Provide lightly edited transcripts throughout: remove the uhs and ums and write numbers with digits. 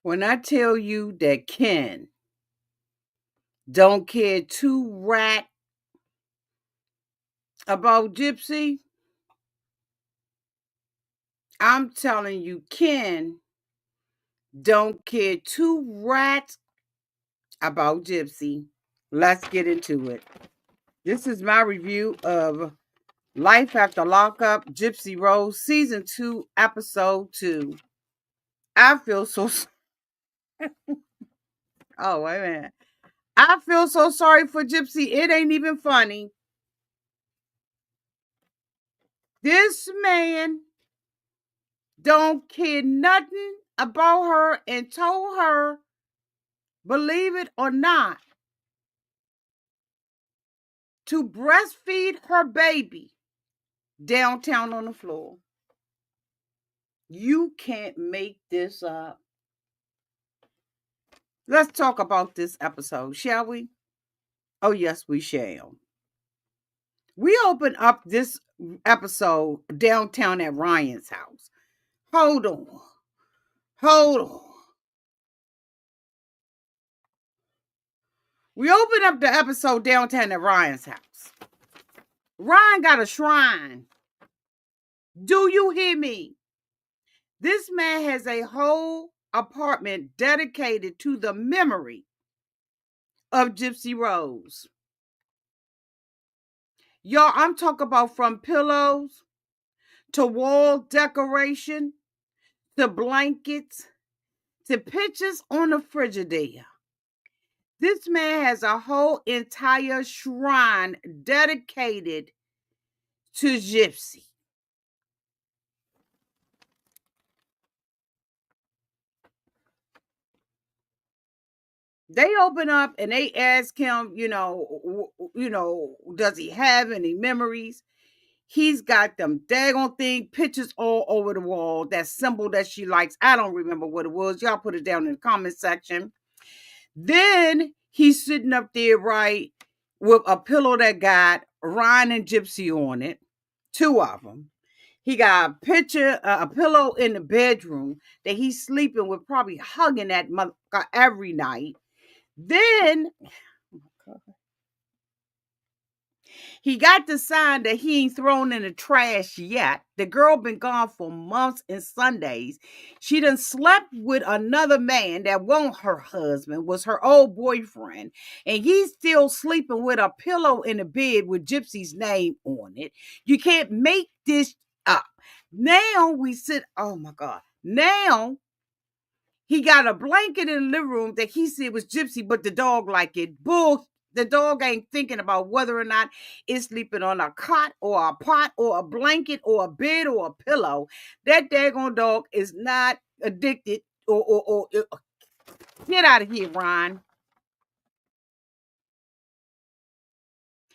When I tell you that Ken don't care two rat about Gypsy, I'm telling you, Ken don't care two rats about Gypsy. Let's get into it. This is my review of Life After Lockup, Gypsy Rose, Season 2, Episode 2. I feel so... Oh, wait a minute. I feel so sorry for Gypsy. It ain't even funny. This man don't care nothing about her and told her, believe it or not, to breastfeed her baby downtown on the floor. You can't make this up. Let's talk about this episode, shall we? Oh, yes, we shall. We open up this episode downtown at Ryan's house. Hold on. Hold on. We open up the episode downtown at Ryan's house. Ryan got a shrine. Do you hear me? This man has a whole apartment dedicated to the memory of Gypsy Rose. Y'all, I'm talking about from pillows to wall decoration to blankets to pictures on the Frigidaire. This man has a whole entire shrine dedicated to Gypsy. They open up and they ask him, does he have any memories? He's got them daggone thing pictures all over the wall. That symbol that she likes. I don't remember what it was. Y'all put it down in the comment section. Then he's sitting up there, right, with a pillow that got Ryan and Gypsy on it. Two of them. He got a picture, a pillow in the bedroom that he's sleeping with, probably hugging that mother every night. Then he got the sign that he ain't thrown in the trash yet. The girl been gone for months and Sundays. She done slept with another man that wasn't her husband, was her old boyfriend. And he's still sleeping with a pillow in the bed with Gypsy's name on it. You can't make this up. Now we sit, oh my God. Now he got a blanket in the living room that he said was Gypsy, but the dog like it. Bull. The dog ain't thinking about whether or not it's sleeping on a cot or a pot or a blanket or a bed or a pillow. That daggone dog is not addicted or get out of here, Ron.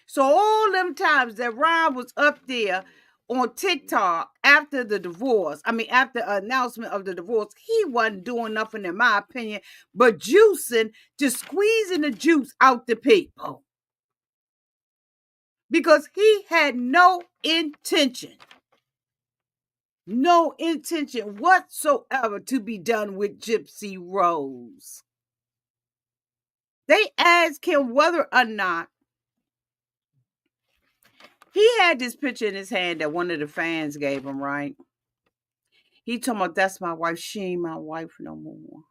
So all them times that Ron was up there on TikTok after the divorce, after the announcement of the divorce, he wasn't doing nothing, in my opinion, but juicing, just squeezing the juice out the people. Because he had no intention whatsoever to be done with Gypsy Rose. They asked him whether or not he had this picture in his hand that one of the fans gave him, right? He told me, that's my wife. She ain't my wife no more.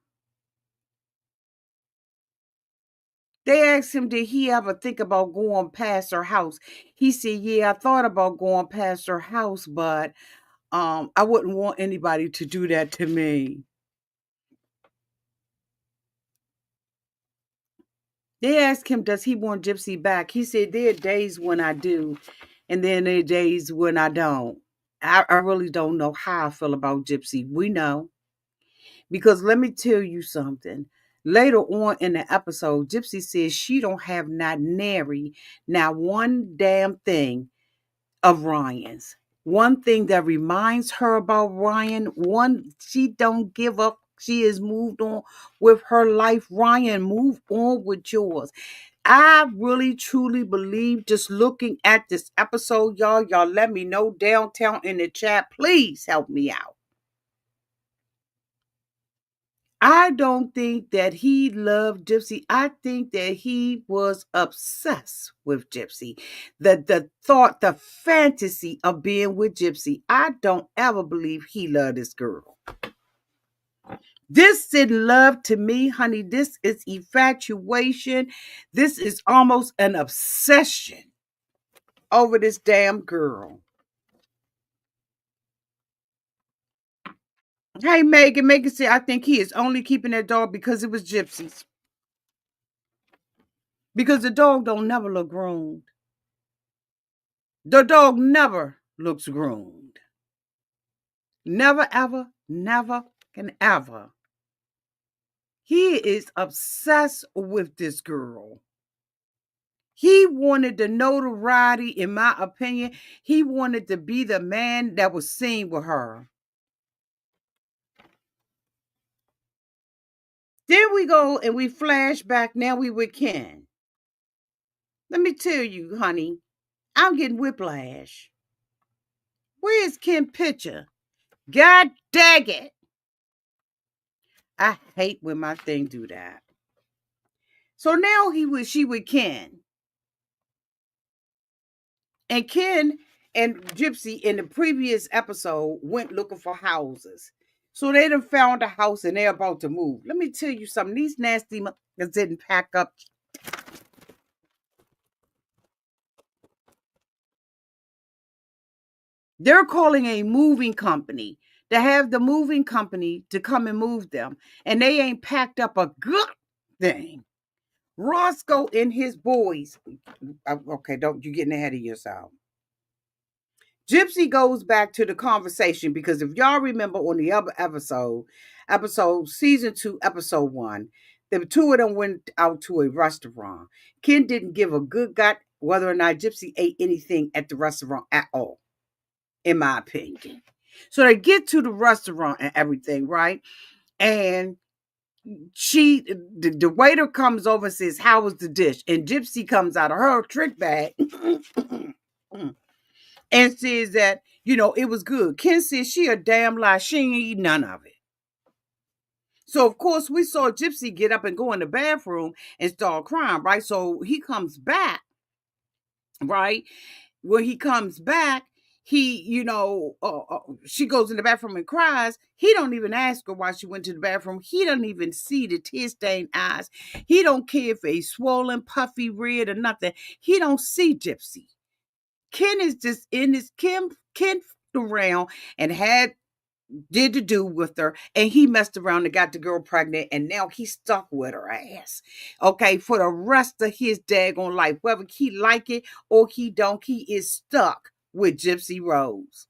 They asked him, did he ever think about going past her house? He said, yeah, I thought about going past her house, but I wouldn't want anybody to do that to me. They asked him, does he want Gypsy back? He said, there are days when I do, and then there are days when I don't. I really don't know how I feel about Gypsy. We know. Because let me tell you something. Later on in the episode, Gypsy says she don't have not nary, not one damn thing of Ryan's. One thing that reminds her about Ryan, she don't give up. She has moved on with her life. Ryan, move on with yours. I really truly believe, just looking at this episode, y'all let me know downtown in the chat. Please help me out. I don't think that he loved Gypsy. I think that he was obsessed with Gypsy. The thought, the fantasy of being with Gypsy. I don't ever believe he loved this girl. This is love to me, honey. This is infatuation. This is almost an obsession over this damn girl. Hey, Megan said, I think he is only keeping that dog because it was Gypsy's. Because the dog don't never look groomed. The dog never looks groomed. Never, ever, never, and ever. He is obsessed with this girl. He wanted the notoriety, in my opinion. He wanted to be the man that was seen with her. Then we go and we flash back. Now we with Ken. Let me tell you, honey, I'm getting whiplash. Where is Ken's picture? God dang it. I hate when my thing do that. So now she with Ken. And Ken and Gypsy in the previous episode went looking for houses. So they done found a house and they're about to move. Let me tell you something. These nasty motherfuckers didn't pack up. They're calling a moving company to have the moving company to come and move them. And they ain't packed up a good thing. Roscoe and his boys. Okay, don't you getting ahead of yourself. Gypsy goes back to the conversation because if y'all remember on the other episode season 2, episode 1, the two of them went out to a restaurant. Ken didn't give a good gut whether or not Gypsy ate anything at the restaurant at all, in my opinion. So they get to the restaurant and everything, right? And the waiter comes over and says, how was the dish? And Gypsy comes out of her trick bag and says that, it was good. Ken says she a damn lie. She ain't eat none of it. So, of course, we saw Gypsy get up and go in the bathroom and start crying, right? So he comes back, right? When he comes back, she goes in the bathroom and cries. He don't even ask her why she went to the bathroom. He don't even see the tear-stained eyes. He don't care if it's swollen, puffy, red, or nothing. He don't see Gypsy. Ken is just in his Ken around and did to do with her, and he messed around and got the girl pregnant, and now he's stuck with her ass. Okay, for the rest of his daggone life, whether he like it or he don't, he is stuck with Gypsy Rose.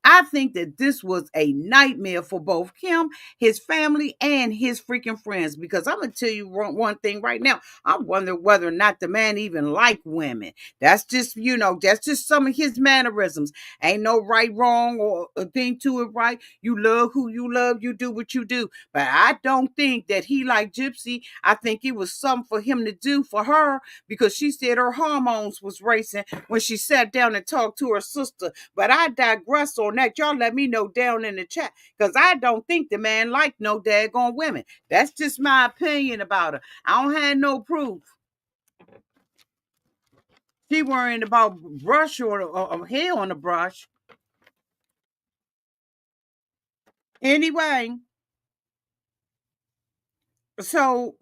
I think that this was a nightmare for both him, his family, and his freaking friends. Because I'm going to tell you one thing right now. I wonder whether or not the man even liked women. That's just, that's just some of his mannerisms. Ain't no right, wrong, or a thing to it, right? You love who you love. You do what you do. But I don't think that he liked Gypsy. I think it was something for him to do for her because she said her hormones was racing when she sat down and talked to her sister. But I digress on that. Y'all let me know down in the chat because I don't think the man liked no daggone women. That's just my opinion about her. I don't have no proof. She worrying about brush or hair on the brush. Anyway, so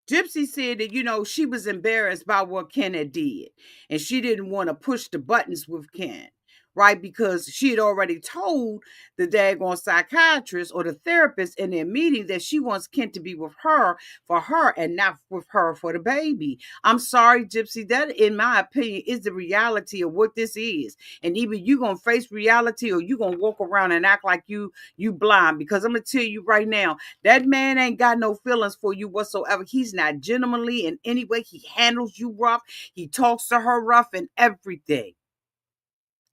Gypsy said that, she was embarrassed by what Ken had did. And she didn't want to push the buttons with Ken. Right? Because she had already told the daggone psychiatrist or the therapist in their meeting that she wants Ken to be with her for her and not with her for the baby. I'm sorry, Gypsy. That, in my opinion, is the reality of what this is. And either you're going to face reality or you're going to walk around and act like you blind. Because I'm going to tell you right now, that man ain't got no feelings for you whatsoever. He's not gentlemanly in any way. He handles you rough. He talks to her rough and everything.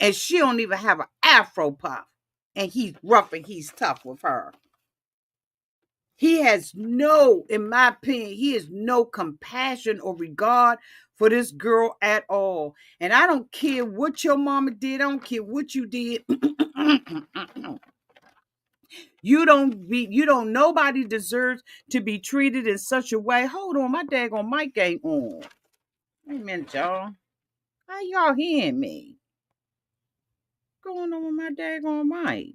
And she don't even have an afro puff. And he's rough and he's tough with her. He has in my opinion, he has no compassion or regard for this girl at all. And I don't care what your mama did. I don't care what you did. Nobody deserves to be treated in such a way. Hold on, my daggone mic ain't on. Wait a minute, y'all. How y'all hearing me? What's going on with my daggone mic?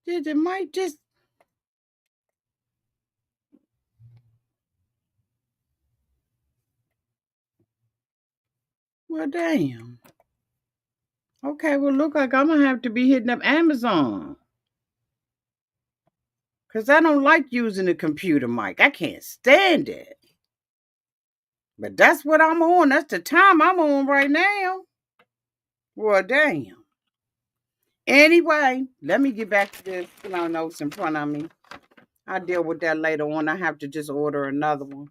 Did the mic just, well, damn. Okay, well, look like I'm gonna have to be hitting up Amazon. Because I don't like using the computer mic. I can't stand it. But that's what I'm on. That's the time I'm on right now. Well, damn. Anyway, let me get back to this notes in front of me. I'll deal with that later on. I have to just order another one.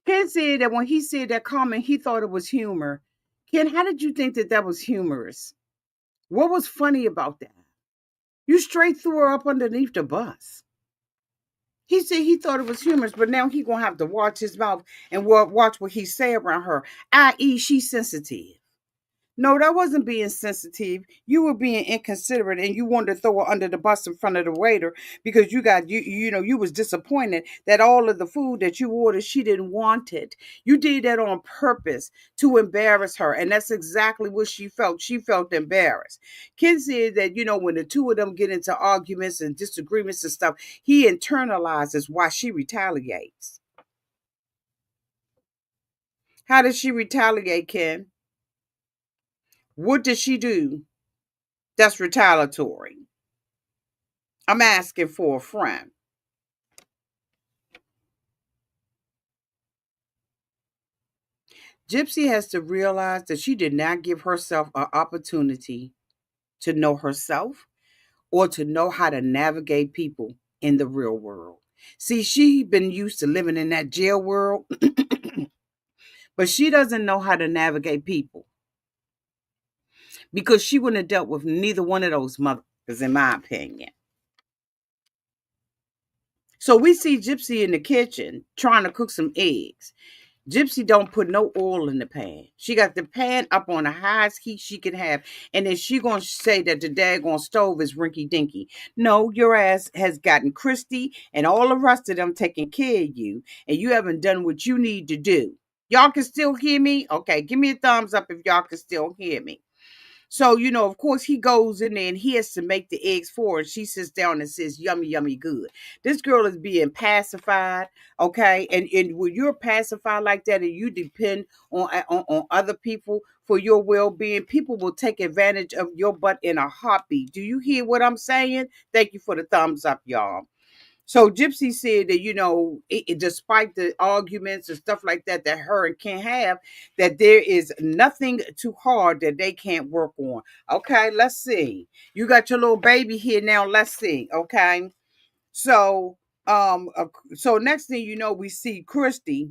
Ken said that when he said that comment, he thought it was humor. Ken, how did you think that that was humorous? What was funny about that? You straight threw her up underneath the bus. He said he thought it was humorous, but now he gonna have to watch his mouth and watch what he say around her, i.e., she's sensitive. No, that wasn't being sensitive. You were being inconsiderate, and you wanted to throw her under the bus in front of the waiter because you was disappointed that all of the food that you ordered she didn't want it. You did that on purpose to embarrass her, and that's exactly what she felt. She felt embarrassed. Ken said that when the two of them get into arguments and disagreements and stuff, he internalizes why she retaliates. How does she retaliate, Ken? What did she do that's retaliatory? I'm asking for a friend. Gypsy has to realize that she did not give herself an opportunity to know herself or to know how to navigate people in the real world. See, she been used to living in that jail world, but she doesn't know how to navigate people because she wouldn't have dealt with neither one of those mothers, in my opinion. So we see Gypsy in the kitchen trying to cook some eggs. Gypsy don't put no oil in the pan. She got the pan up on the highest heat she can have. And then she gonna say that the daggone stove is rinky dinky. No, your ass has gotten Christy and all the rest of them taking care of you. And you haven't done what you need to do. Y'all can still hear me? Okay, give me a thumbs up if y'all can still hear me. So, of course, he goes in there and he has to make the eggs for her. And she sits down and says, yummy, yummy, good. This girl is being pacified, okay? And when you're pacified like that and you depend on other people for your well-being, people will take advantage of your butt in a heartbeat. Do you hear what I'm saying? Thank you for the thumbs up, y'all. So Gypsy said that, despite the arguments and stuff like that that her and Ken have, that there is nothing too hard that they can't work on. Okay, let's see. You got your little baby here now. Let's see. Okay. So, so next thing you know, we see Christy,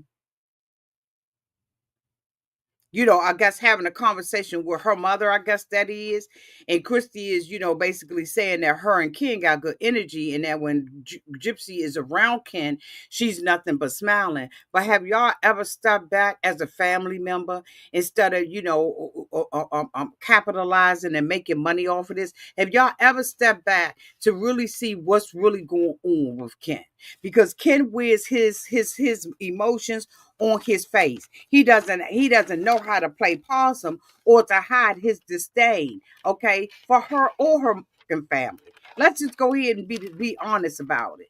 I guess having a conversation with her mother, I guess that is. And Christy is, basically saying that her and Ken got good energy and that when Gypsy is around Ken, she's nothing but smiling. But have y'all ever stepped back as a family member instead of, capitalizing and making money off of this? Have y'all ever stepped back to really see what's really going on with Ken? Because Ken wears his emotions on his face. He doesn't know how to play possum or to hide his disdain, okay, for her or her family. Let's just go ahead and be honest about it.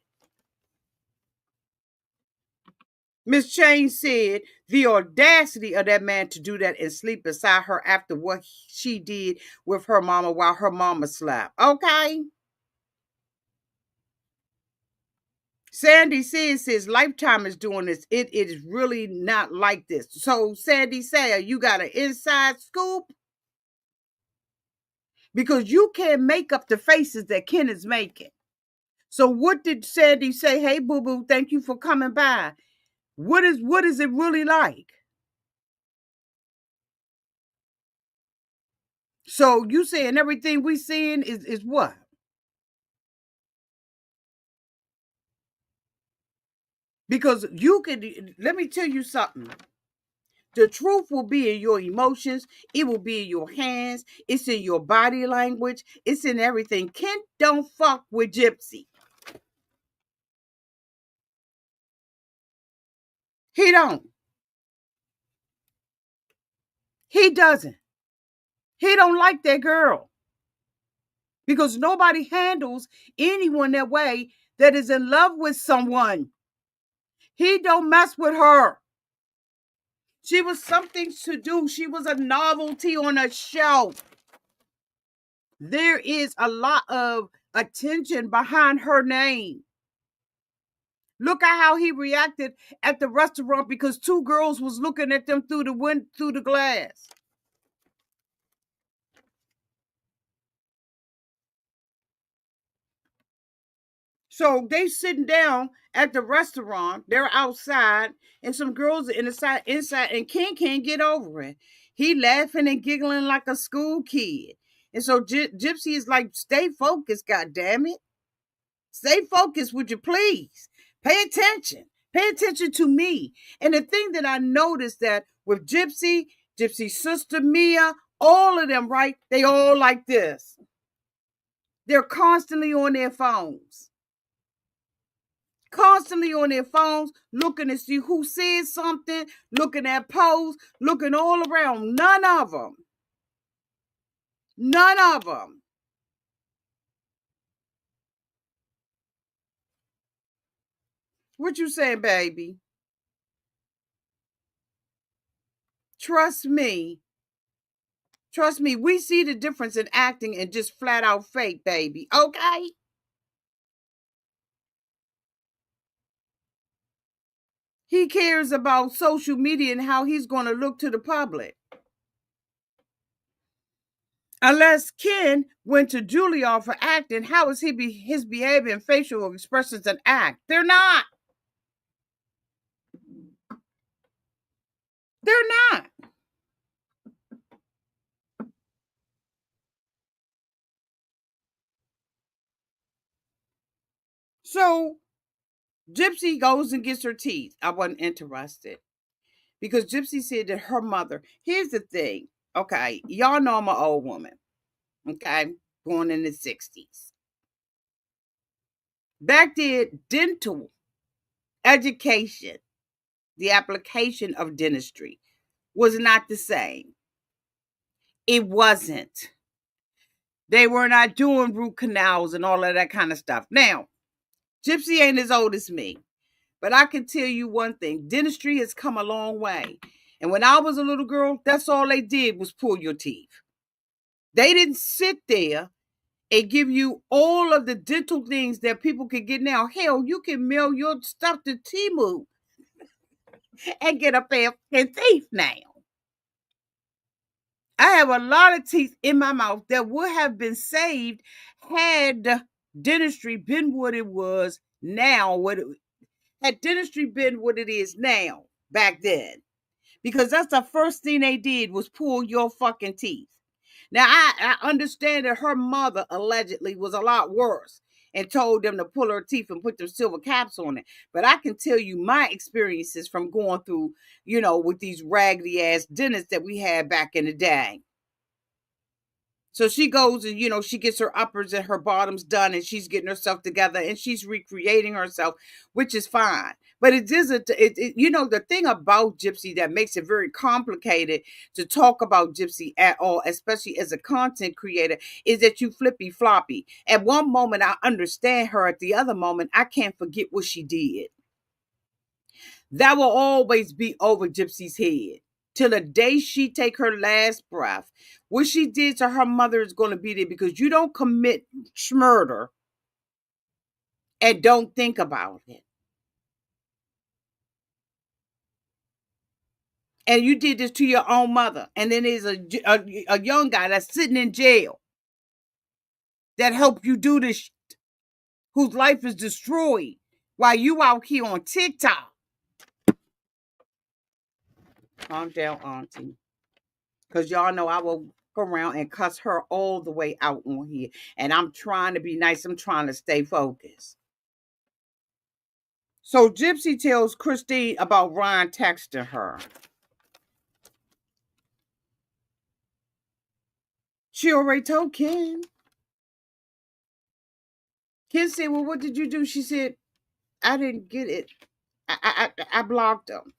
Miss Chain said the audacity of that man to do that and sleep beside her after what she did with her mama while her mama slept. Okay. Sandy says Lifetime is doing this. It is really not like this. So Sandy say, you got an inside scoop? Because you can't make up the faces that Ken is making. So what did Sandy say? Hey, boo boo, thank you for coming by. What is it really like? So you saying everything we seeing is what? Because you could, let me tell you something. The truth will be in your emotions. It will be in your hands. It's in your body language. It's in everything. Ken don't fuck with Gypsy. He don't. He doesn't. He don't like that girl. Because nobody handles anyone that way that is in love with someone. He don't mess with her. She was something to do. She was a novelty on a show. There is a lot of attention behind her name. Look at how he reacted at the restaurant because two girls was looking at them through the glass. So they sitting down at the restaurant. They're outside, and some girls are inside, and Ken can't get over it. He laughing and giggling like a school kid. And so Gypsy is like, stay focused, God damn it. Stay focused, would you please? Pay attention. Pay attention to me. And the thing that I noticed that with Gypsy's sister Mia, all of them, right? They all like this. They're constantly on their phones. Constantly on their phones, looking to see who said something, looking at posts, looking all around. None of them. None of them. What you saying, baby? Trust me. Trust me, we see the difference in acting and just flat out fake, baby. Okay? He cares about social media and how he's going to look to the public. Unless Ken went to Juilliard for acting, how is his behavior and facial expressions an act? They're not. They're not. So Gypsy goes and gets her teeth. I wasn't interested because Gypsy said that her mother, here's the thing. Okay, y'all know I'm an old woman. Okay, born in the 60s. Back then, dental education, the application of dentistry, was not the same. It wasn't. They were not doing root canals and all of that kind of stuff. Now, Gypsy ain't as old as me, but I can tell you one thing. Dentistry has come a long way. And when I was a little girl, that's all they did was pull your teeth. They didn't sit there and give you all of the dental things that people can get now. Hell, you can mail your stuff to Timu and get a pair of teeth now. I have a lot of teeth in my mouth that would have been saved had dentistry been what it was now. Had dentistry been what it is now back then? Because that's the first thing they did was pull your fucking teeth. Now I understand that her mother allegedly was a lot worse and told them to pull her teeth and put them silver caps on it. But I can tell you my experiences from going through, with these raggedy ass dentists that we had back in the day. So she goes and, she gets her uppers and her bottoms done and she's getting herself together and she's recreating herself, which is fine. But it is, the thing about Gypsy that makes it very complicated to talk about Gypsy at all, especially as a content creator, is that you flippy floppy. At one moment, I understand her. At the other moment, I can't forget what she did. That will always be over Gypsy's head till the day she take her last breath. What she did to her mother is going to be there because you don't commit murder and don't think about it. And you did this to your own mother. And then there's a young guy that's sitting in jail that helped you do this shit, whose life is destroyed while you out here on TikTok. Calm down, auntie. Because y'all know I will go around and cuss her all the way out on here. And I'm trying to be nice. I'm trying to stay focused. So Gypsy tells Christine about Ryan texting her. She already told Ken. Ken said, well, what did you do? She said, I didn't get it. I blocked him.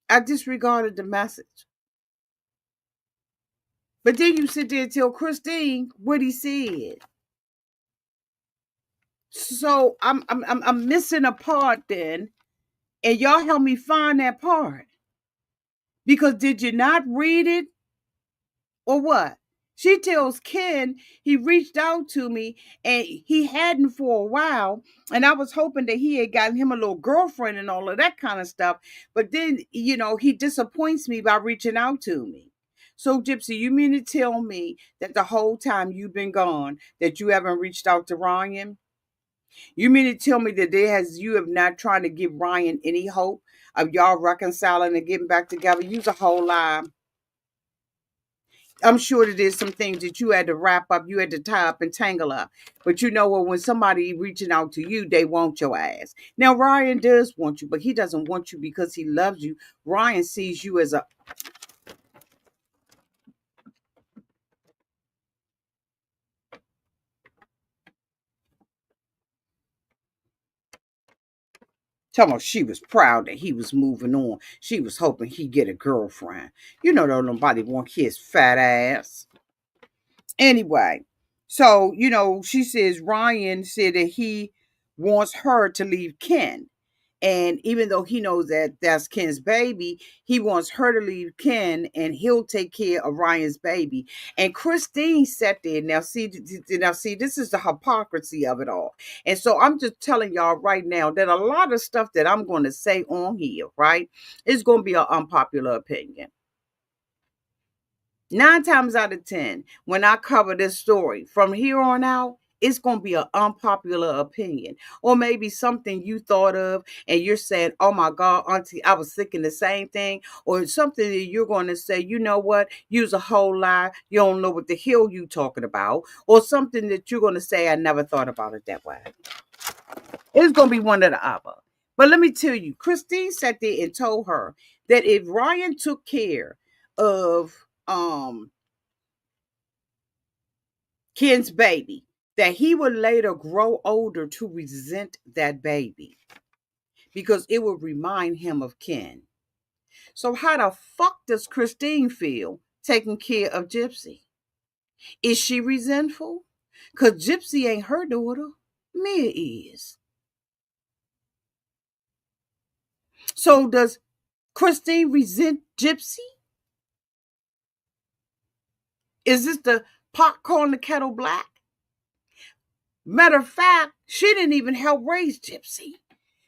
I disregarded the message. But then you sit there and tell Christine what he said. So I'm missing a part then, and y'all help me find that part. Because did you not read it or what? She tells Ken he reached out to me and he hadn't for a while. And I was hoping that he had gotten him a little girlfriend and all of that kind of stuff. But then, he disappoints me by reaching out to me. So, Gypsy, you mean to tell me that the whole time you've been gone, that you haven't reached out to Ryan? You mean to tell me that you have not tried to give Ryan any hope of y'all reconciling and getting back together? Use a whole lie. I'm sure that there's some things that you had to wrap up, you had to tie up and tangle up. But you know what? When somebody reaching out to you, they want your ass. Now, Ryan does want you, but he doesn't want you because he loves you. Ryan sees you as a... Tell me, she was proud that he was moving on. She was hoping he'd get a girlfriend. You know, don't nobody want his fat ass. Anyway, so, she says Ryan said that he wants her to leave Ken. And even though he knows that that's Ken's baby, he wants her to leave Ken and he'll take care of Ryan's baby. And Christine sat there. Now see, this is the hypocrisy of it all. And so I'm just telling y'all right now that a lot of stuff that I'm going to say on here, right, is going to be an unpopular opinion. 9 times out of 10, when I cover this story, from here on out, it's going to be an unpopular opinion. Or maybe something you thought of and you're saying, oh my God, Auntie, I was thinking the same thing. Or something that you're going to say, you know what, use a whole lie. You don't know what the hell you talking about. Or something that you're going to say, I never thought about it that way. It's going to be one or the other. But let me tell you, Christine sat there and told her that if Ryan took care of Ken's baby, that he would later grow older to resent that baby because it would remind him of Ken. So how the fuck does Christine feel taking care of Gypsy? Is she resentful? Because Gypsy ain't her daughter. Mia is. So does Christine resent Gypsy? Is this the pot calling the kettle black? Matter of fact, she didn't even help raise Gypsy.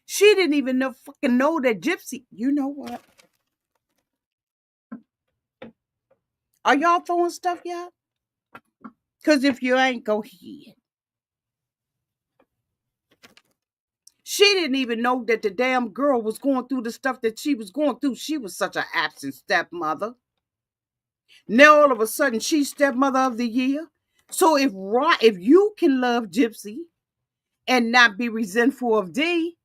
She didn't even know that Gypsy. You know what? Are y'all throwing stuff yet? Because if you ain't, go ahead. She didn't even know that the damn girl was going through the stuff that she was going through. She was such an absent stepmother. Now all of a sudden she's stepmother of the year. So if you can love Gypsy and not be resentful of D,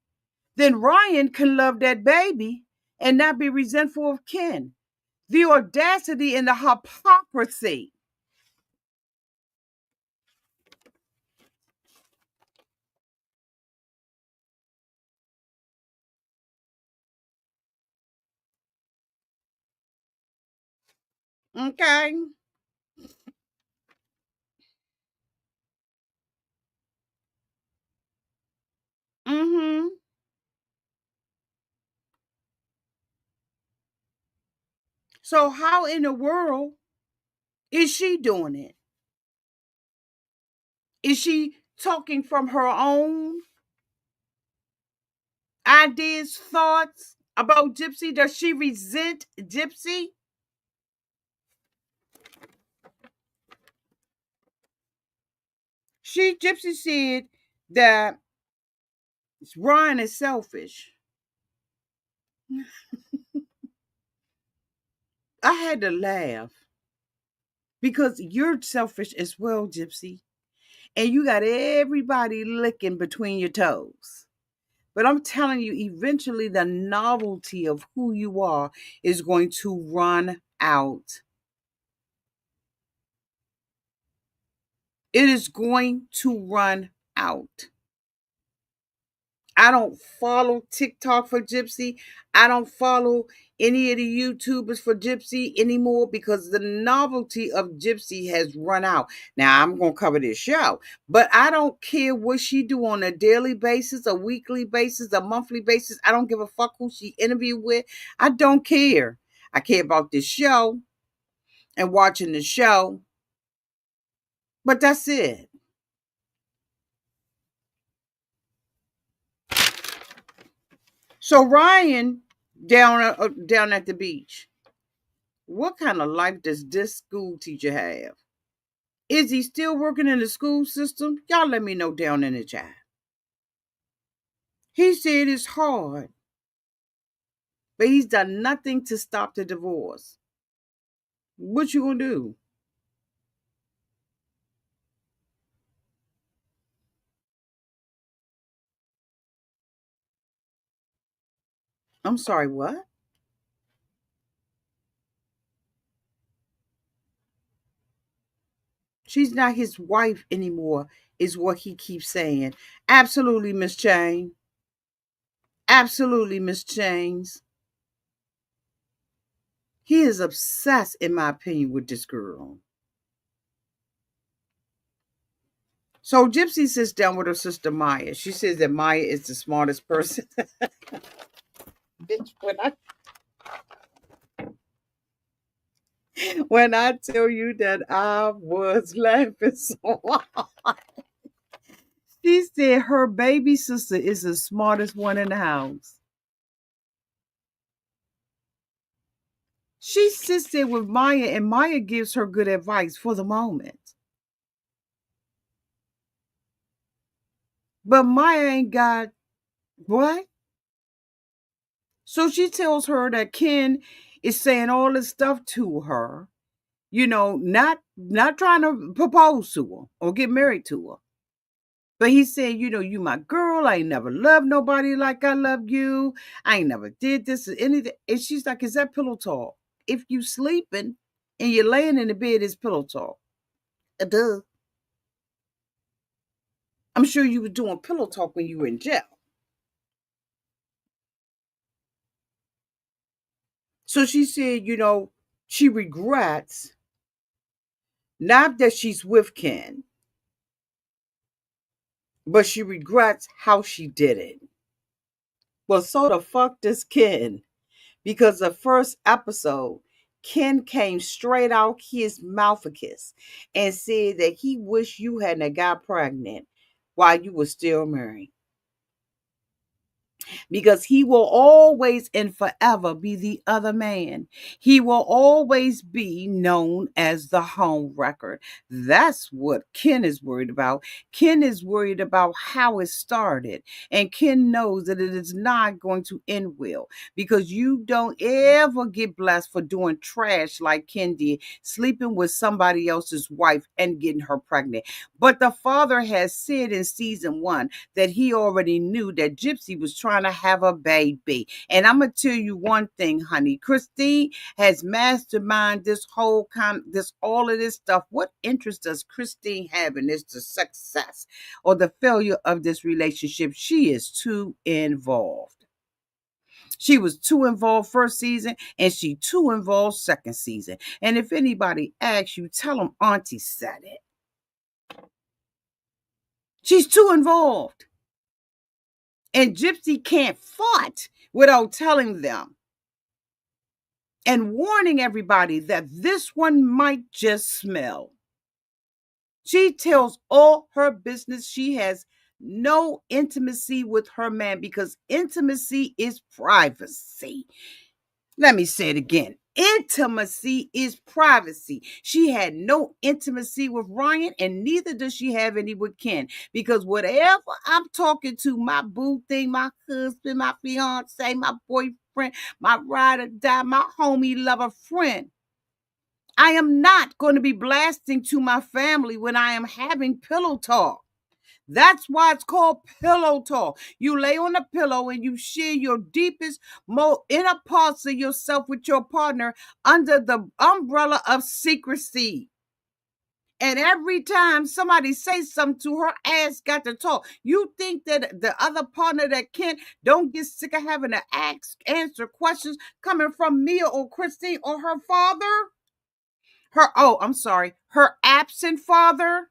then Ryan can love that baby and not be resentful of Ken. The audacity and the hypocrisy. Okay. Mm-hmm. So how in the world is she doing it? Is she talking from her own ideas, thoughts about Gypsy? Does she resent Gypsy? Gypsy said that Ryan is selfish. I had to laugh because you're selfish as well, Gypsy. And you got everybody licking between your toes. But I'm telling you, eventually the novelty of who you are is going to run out. It is going to run out. I don't follow TikTok for Gypsy. I don't follow any of the YouTubers for Gypsy anymore because the novelty of Gypsy has run out. Now I'm gonna cover this show, but I don't care what she do on a daily basis, a weekly basis, a monthly basis. I don't give a fuck who she interview with. I don't care. I care about this show and watching the show, but that's it. So Ryan down at the beach. What kind of life does this school teacher have? Is he still working in the school system? Y'all let me know down in the chat. He said it's hard, but he's done nothing to stop the divorce. What you gonna do? I'm sorry, what? She's not his wife anymore, is what he keeps saying. Absolutely, Miss Chain. Absolutely, Miss Chains. He is obsessed, in my opinion, with this girl. So Gypsy sits down with her sister Maya. She says that Maya is the smartest person. Bitch, when I tell you that I was laughing so hard. She said her baby sister is the smartest one in the house. She sits there with Maya, and Maya gives her good advice for the moment. But Maya ain't got what? So she tells her that Ken is saying all this stuff to her, not trying to propose to her or get married to her. But he said, you my girl. I ain't never loved nobody like I love you. I ain't never did this or anything. And she's like, is that pillow talk? If you sleeping and you're laying in the bed, it's pillow talk. Duh. I'm sure you were doing pillow talk when you were in jail. So she said, she regrets not that she's with Ken, but she regrets how she did it. Well, so the fuck does Ken. Because the first episode, Ken came straight out his mouthicus and said that he wished you hadn't got pregnant while you were still married. Because he will always and forever be the other man. He will always be known as the home record. That's what Ken is worried about. Ken is worried about how it started. And Ken knows that it is not going to end well because you don't ever get blessed for doing trash like Ken did, sleeping with somebody else's wife and getting her pregnant. But the father has said in season 1 that he already knew that Gypsy was trying to have a baby. And I'm gonna tell you one thing, honey. Christine has masterminded this all of this stuff. What interest does Christine have in this, the success or the failure of this relationship? She is too involved. She was too involved first season and she too involved second season. And if anybody asks you, tell them Auntie said it. She's too involved. And Gypsy can't fight without telling them and warning everybody that this one might just smell. She tells all her business. She has no intimacy with her man because intimacy is privacy. Let me say it again. Intimacy is privacy. She had no intimacy with Ryan, and neither does she have any with Ken. Because whatever I'm talking to, my boo thing, my husband, my fiance, my boyfriend, my ride or die, my homie lover friend, I am not going to be blasting to my family when I am having pillow talk. That's why it's called pillow talk. You lay on a pillow and you share your deepest, most inner parts of yourself with your partner under the umbrella of secrecy. And every time somebody says something to her, ass got to talk. You think that the other partner that can't don't get sick of having to answer questions coming from Mia or Christine or her father? I'm sorry, her absent father?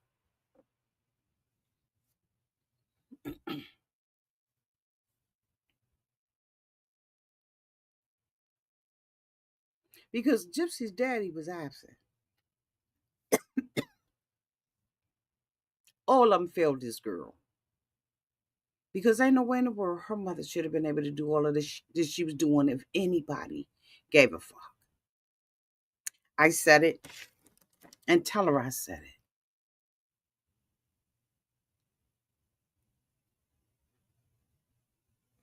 Because Gypsy's daddy was absent. All of them failed this girl. Because ain't no way in the world her mother should have been able to do all of this she was doing if anybody gave a fuck. I said it and tell her I said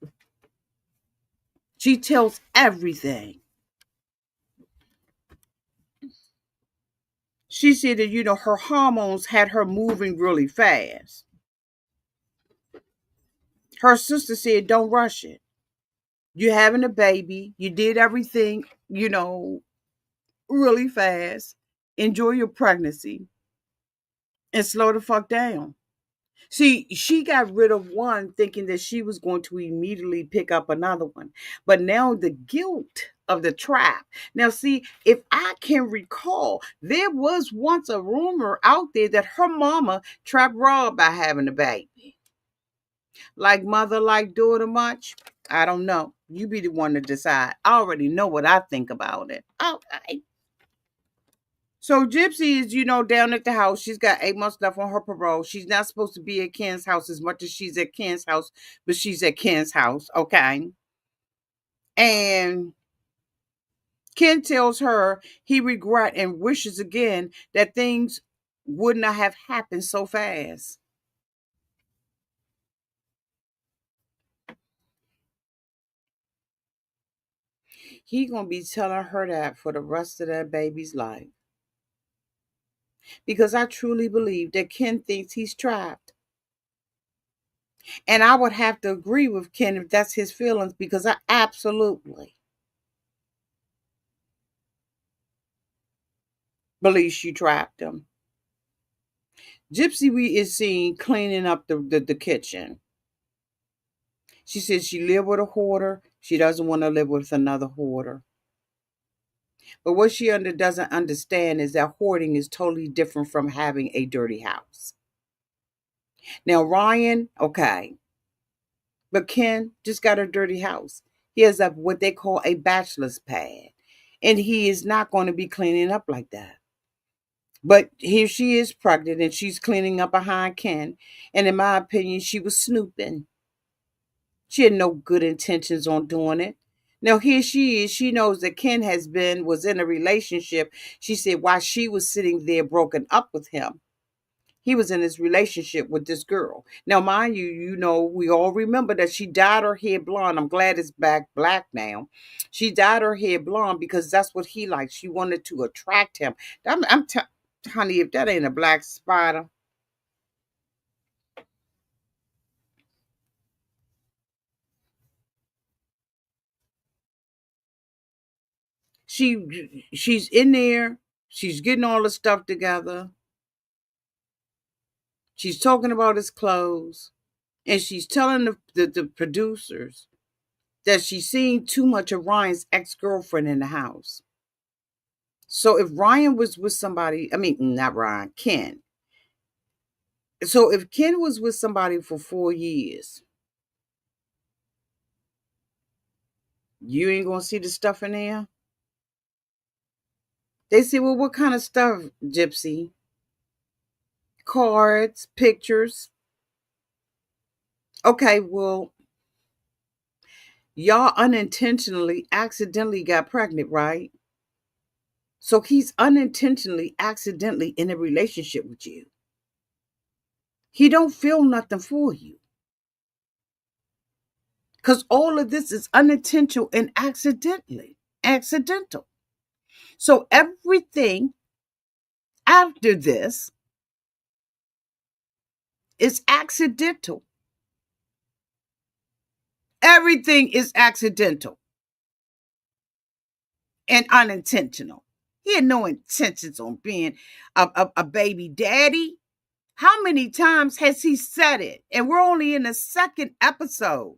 it. She tells everything. She said that, her hormones had her moving really fast. Her sister said, don't rush it. You're having a baby. You did everything, really fast. Enjoy your pregnancy and slow the fuck down. See, she got rid of one thinking that she was going to immediately pick up another one. But now the guilt of the trap. Now, see, if I can recall, there was once a rumor out there that her mama trapped Rob by having a baby. Like mother, like daughter much? I don't know. You be the one to decide. I already know what I think about it. Okay. So Gypsy is, down at the house. She's got 8 months left on her parole. She's not supposed to be at Ken's house as much as she's at Ken's house, but she's at Ken's house, okay? And Ken tells her he regret and wishes again that things would not have happened so fast. He gonna be telling her that for the rest of that baby's life. Because I truly believe that Ken thinks he's trapped. And I would have to agree with Ken if that's his feelings, because I absolutely believe she trapped him. Gypsy is seen cleaning up the kitchen. She says she lived with a hoarder. She doesn't want to live with another hoarder. But what she doesn't understand is that hoarding is totally different from having a dirty house. Now, Ryan, okay, but Ken just got a dirty house. He has what they call a bachelor's pad. And he is not going to be cleaning up like that. But here she is pregnant and she's cleaning up behind Ken. And in my opinion, she was snooping. She had no good intentions on doing it. Now here she is. She knows that Ken was in a relationship. She said while she was sitting there broken up with him, he was in his relationship with this girl. Now, mind you, we all remember that she dyed her hair blonde. I'm glad it's back black now. She dyed her hair blonde because that's what he liked. She wanted to attract him. Honey, if that ain't a black spider. She's in there. She's getting all the stuff together. She's talking about his clothes. And she's telling the producers that she's seeing too much of Ryan's ex-girlfriend in the house. So if Ryan was with somebody, I mean, not Ryan, Ken. So if Ken was with somebody for 4 years, you ain't gonna see the stuff in there? They say, well, what kind of stuff, Gypsy? Cards, pictures. Okay, well, y'all unintentionally, accidentally got pregnant, right? So he's unintentionally, accidentally in a relationship with you. He don't feel nothing for you. Because all of this is unintentional and accidental. So everything after this It's accidental. Everything is accidental and unintentional. He had no intentions on being a baby daddy. How many times has he said it? And we're only in the second episode.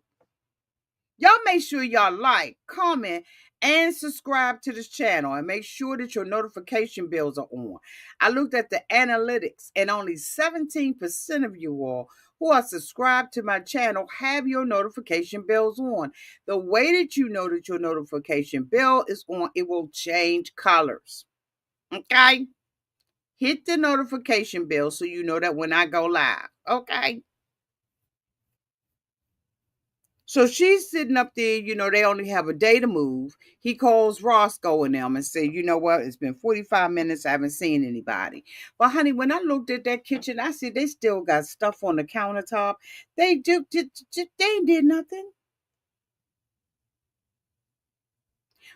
Y'all make sure y'all like, comment, and subscribe to this channel and make sure that your notification bells are on. I looked at the analytics and only 17% of you all who are subscribed to my channel have your notification bells on. The way that you know that your notification bell is on, it will change colors. Okay? Hit the notification bell so you know that when I go live. Okay? So she's sitting up there, they only have a day to move. He calls Roscoe and them and say, you know what, it's been 45 minutes, I haven't seen anybody. But honey, when I looked at that kitchen, I see they still got stuff on the countertop. They did nothing.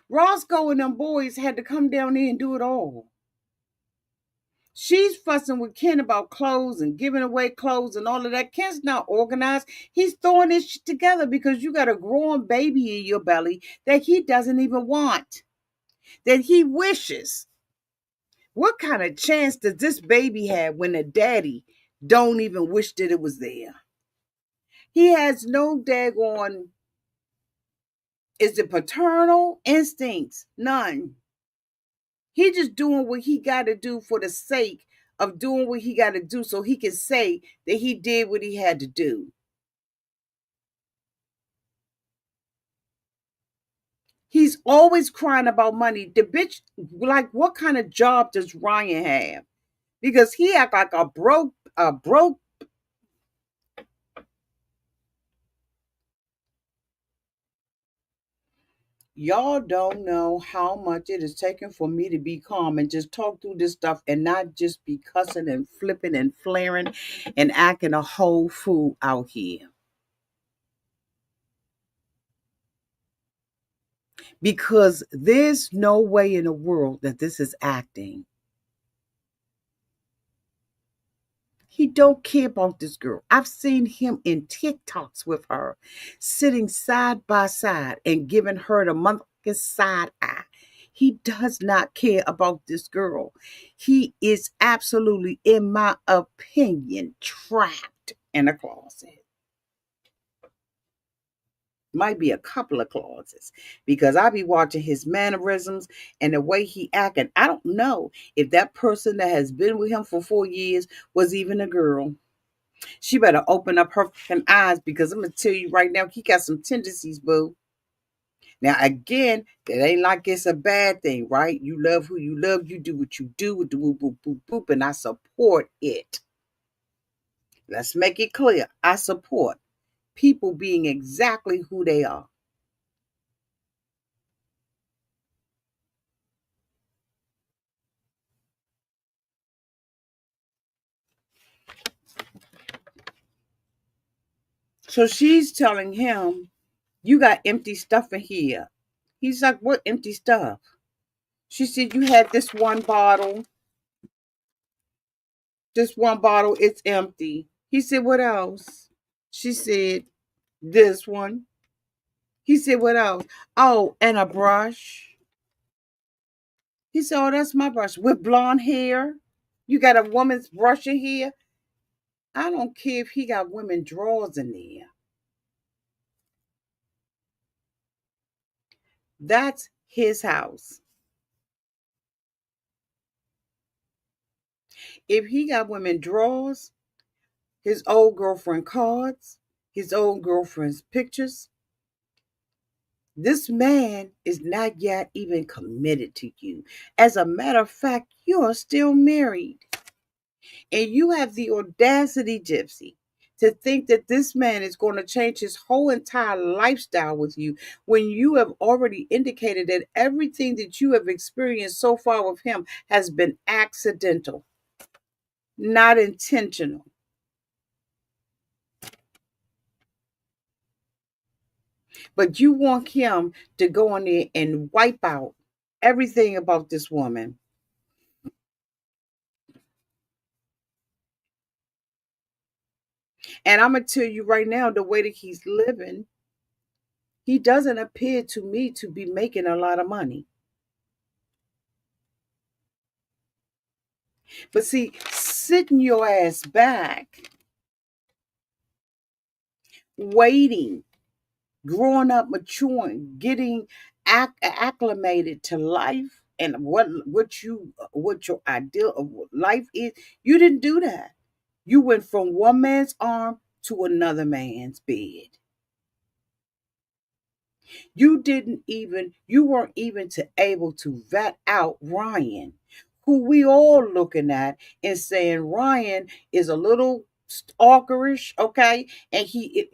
Roscoe and them boys had to come down there and do it all. She's fussing with Ken about clothes and giving away clothes and all of that. Ken's not organized. He's throwing this shit together because you got a growing baby in your belly that he doesn't even want, that he wishes. What kind of chance does this baby have when the daddy don't even wish that it was there? He has no daggone, is it paternal instincts? None. He just doing what he got to do for the sake of doing what he got to do so he can say that he did what he had to do. He's always crying about money. The bitch, like, what kind of job does Ryan have? Because he act like a broke. Y'all don't know how much it is taking for me to be calm and just talk through this stuff and not just be cussing and flipping and flaring and acting a whole fool out here. Because there's no way in the world that this is acting. He don't care about this girl. I've seen him in TikToks with her, sitting side by side and giving her the motherfucking side eye. He does not care about this girl. He is absolutely, in my opinion, trapped in a closet. Might be a couple of closets because I be watching his mannerisms and the way he act, and I don't know if that person that has been with him for 4 years was even a girl. She better open up her fucking eyes because I'm gonna tell you right now, he got some tendencies, boo. Now again, that ain't like it's a bad thing, right? You love who you love, you do what you do with the whoop boop boop boop, and I support it. Let's make it clear. I support people being exactly who they are. So she's telling him, you got empty stuff in here. He's like, what empty stuff? She said, you had this one bottle. This one bottle, it's empty. He said, what else? She said, this one. He said, what else? Oh, and a brush. He said, oh, that's my brush with blonde hair. You got a woman's brush in here? I don't care if he got women drawers in there. That's his house. If he got women drawers, his old girlfriend cards, his old girlfriend's pictures, this man is not yet even committed to you. As a matter of fact, you're still married. And you have the audacity, Gypsy, to think that this man is going to change his whole entire lifestyle with you when you have already indicated that everything that you have experienced so far with him has been accidental, not intentional. But you want him to go in there and wipe out everything about this woman. And I'm going to tell you right now, the way that he's living, he doesn't appear to me to be making a lot of money. But see, sitting your ass back, waiting, growing up, maturing, getting acclimated to life and what your ideal of what life is, you didn't do that. You went from one man's arm to another man's bed. You weren't even to able to vet out Ryan, who we all looking at and saying Ryan is a little stalkerish, okay? And he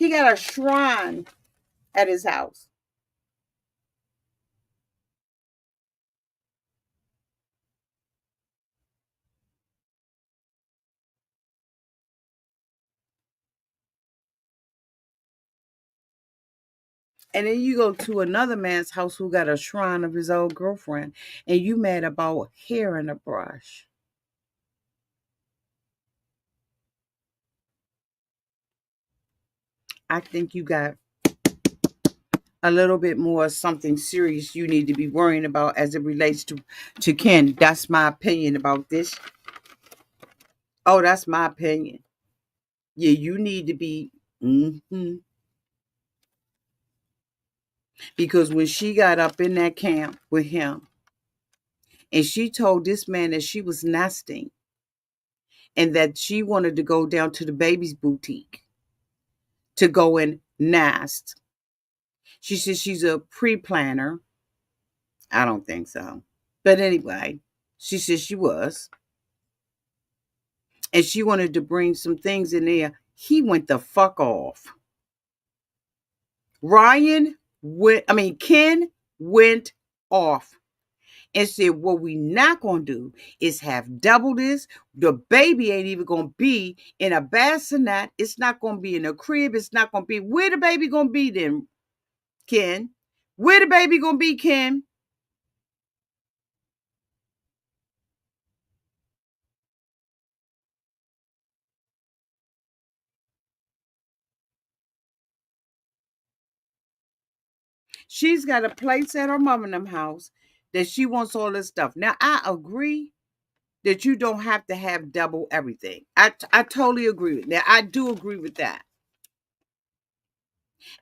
got a shrine at his house. And then you go to another man's house who got a shrine of his old girlfriend, and you mad about hair in a brush. I think you got a little bit more something serious you need to be worrying about as it relates to Ken. That's my opinion about this. Oh, that's my opinion. Yeah, you need to be. Because when she got up in that camp with him, and she told this man that she was nesting and that she wanted to go down to the baby's boutique to go and nest. She said she's a pre-planner. I don't think so. But anyway, she said she was. And she wanted to bring some things in there. He went the fuck off. Ken went off and said, what we not going to do is have double this. The baby ain't even going to be in a bassinet. It's not going to be in a crib. It's not going to be. Where the baby going to be then, Ken? Where the baby going to be, Ken? She's got a place at her mom and them house that she wants all this stuff. Now, I agree that you don't have to have double everything. I totally agree with that. I do agree with that.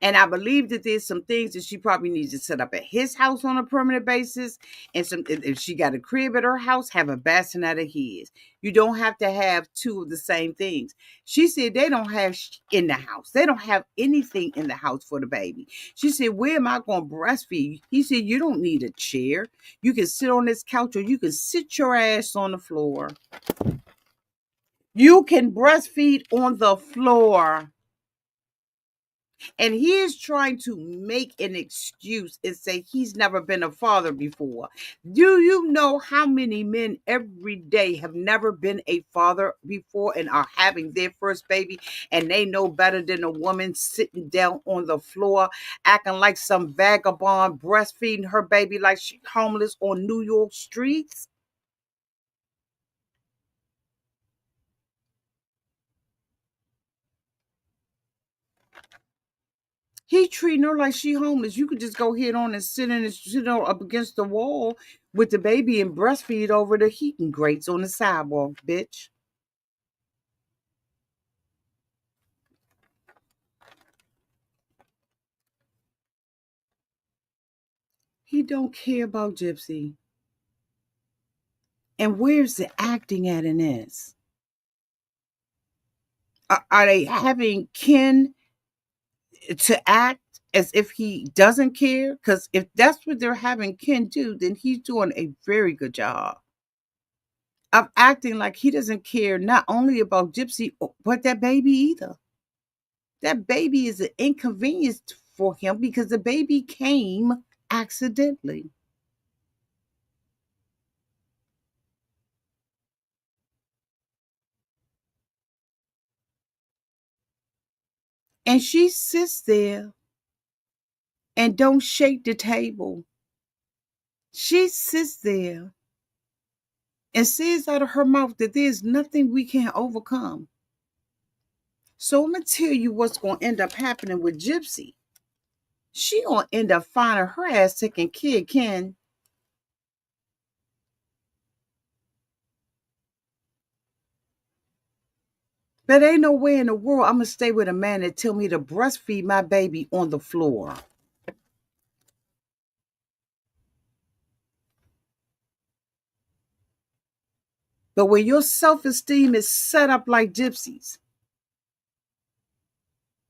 And I believe that there's some things that she probably needs to set up at his house on a permanent basis. And some, if she got a crib at her house, have a bassinet at his. You don't have to have two of the same things. She said they don't have in the house. They don't have anything in the house for the baby. She said, where am I going to breastfeed? He said, you don't need a chair. You can sit on this couch or you can sit your ass on the floor. You can breastfeed on the floor. And he is trying to make an excuse and say he's never been a father before. Do you know how many men every day have never been a father before and are having their first baby, and they know better than a woman sitting down on the floor acting like some vagabond breastfeeding her baby like she's homeless on New York streets? He treating her like she homeless. You could just go head on and sit on up against the wall with the baby and breastfeed over the heating grates on the sidewalk, bitch. He don't care about Gypsy. And where's the acting at in this? Are they having Ken to act as if he doesn't care? Because if that's what they're having Ken do, then he's doing a very good job of acting like he doesn't care not only about Gypsy, but that baby either. That baby is an inconvenience for him because the baby came accidentally. And she sits there and don't shake the table. She sits there and says out of her mouth that there's nothing we can't overcome. So I'm gonna tell you what's gonna end up happening with Gypsy. She gonna end up finding her ass taking kid Ken. But ain't no way in the world I'm gonna stay with a man that tell me to breastfeed my baby on the floor. But when your self-esteem is set up like Gypsy's,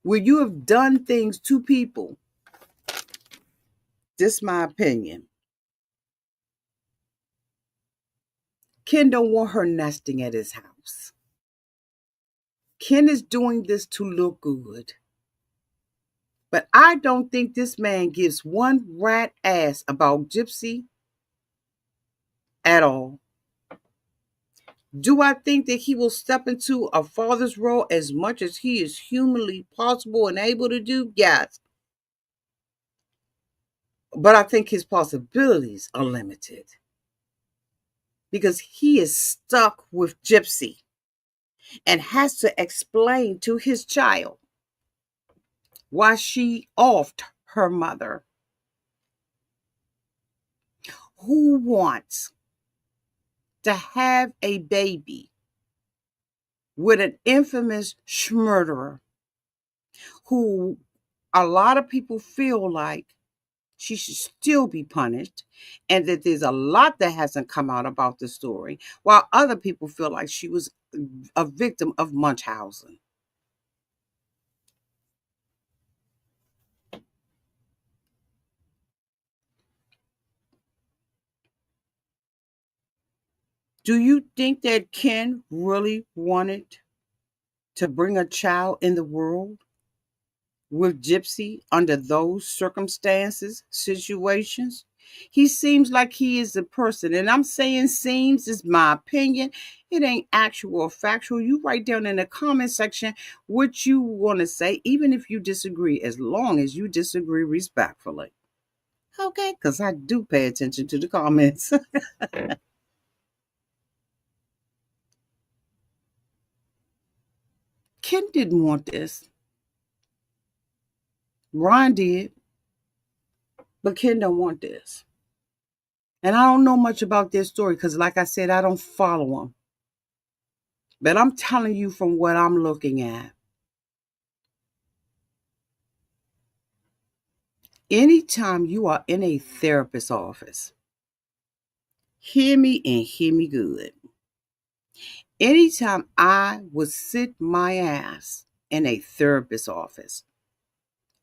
where you have done things to people, this is my opinion. Ken don't want her nesting at his house. Ken is doing this to look good. But I don't think this man gives one rat ass about Gypsy at all. Do I think that he will step into a father's role as much as he is humanly possible and able to do? Yes. But I think his possibilities are limited because he is stuck with Gypsy and has to explain to his child why she offed her mother. Who wants to have a baby with an infamous murderer who a lot of people feel like she should still be punished and that there's a lot that hasn't come out about the story, while other people feel like she was a victim of Munchausen? Do you think that Ken really wanted to bring a child in the world with Gypsy under those circumstances, situations? He seems like he is the person, and I'm saying seems is my opinion. It ain't actual or factual. You write down in the comment section what you want to say, even if you disagree, as long as you disagree respectfully. Okay, because I do pay attention to the comments. Ken didn't want this. Ron did, but Ken don't want this. And I don't know much about their story because, like I said, I don't follow them. But I'm telling you from what I'm looking at. Anytime you are in a therapist's office, hear me and hear me good. Anytime I would sit my ass in a therapist's office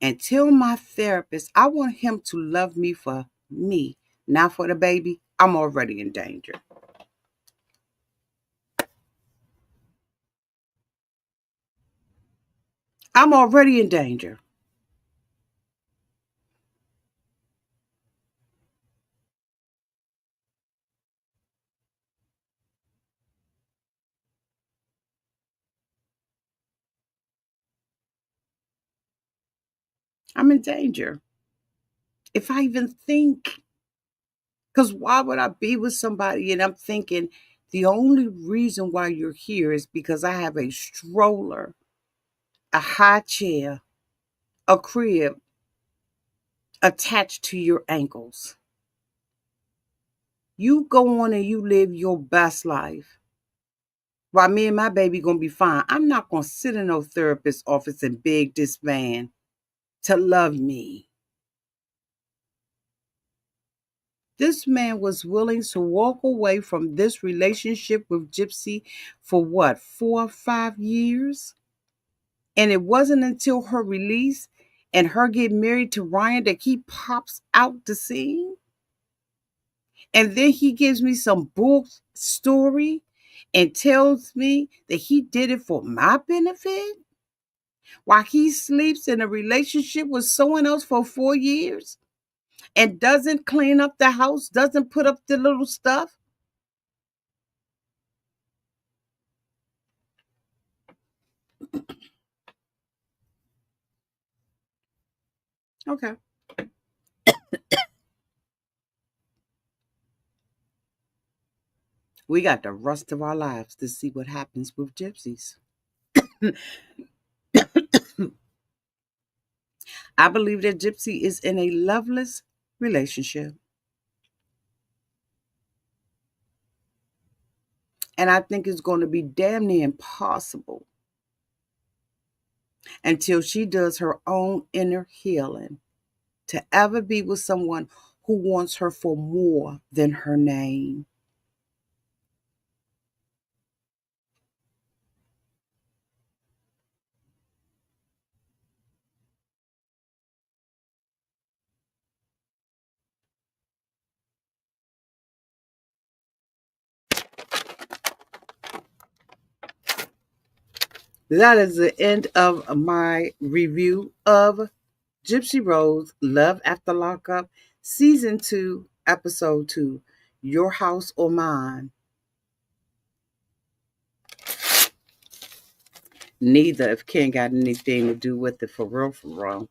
and tell my therapist I want him to love me for me, not for the baby, I'm already in danger. I'm already in danger. I'm in danger. If I even think, because why would I be with somebody and I'm thinking the only reason why you're here is because I have a stroller, a high chair, a crib attached to your ankles. You go on and you live your best life while me and my baby gonna be fine. I'm not gonna sit in no therapist's office and beg this man to love me. This man was willing to walk away from this relationship with Gypsy for what, 4 or 5 years? And it wasn't until her release and her getting married to Ryan that he pops out the scene. And then he gives me some bull story and tells me that he did it for my benefit while he sleeps in a relationship with someone else for 4 years and doesn't clean up the house, doesn't put up the little stuff. Okay. We got the rest of our lives to see what happens with gypsies. I believe that Gypsy is in a loveless relationship. And I think it's going to be damn near impossible until she does her own inner healing to ever be with someone who wants her for more than her name. That is the end of my review of Gypsy Rose Love After Lockup, Season 2, Episode 2, Your House or Mine. Neither if Ken got anything to do with it for real, for real.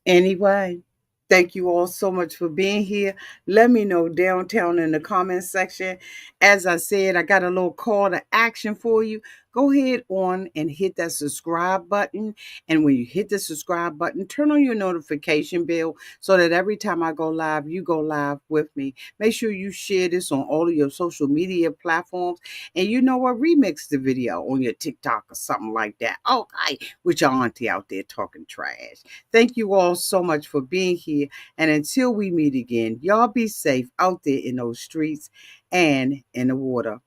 Anyway, thank you all so much for being here. Let me know downtown in the comment section. As I said, I got a little call to action for you. Go ahead on and hit that subscribe button. And when you hit the subscribe button, turn on your notification bell so that every time I go live, you go live with me. Make sure you share this on all of your social media platforms. And you know what? Remix the video on your TikTok or something like that. Okay, with your auntie out there talking trash. Thank you all so much for being here. And until we meet again, y'all be safe out there in those streets and in the water.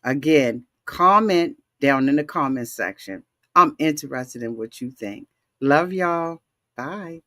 Again, comment down in the comment section. I'm interested in what you think. Love y'all. Bye.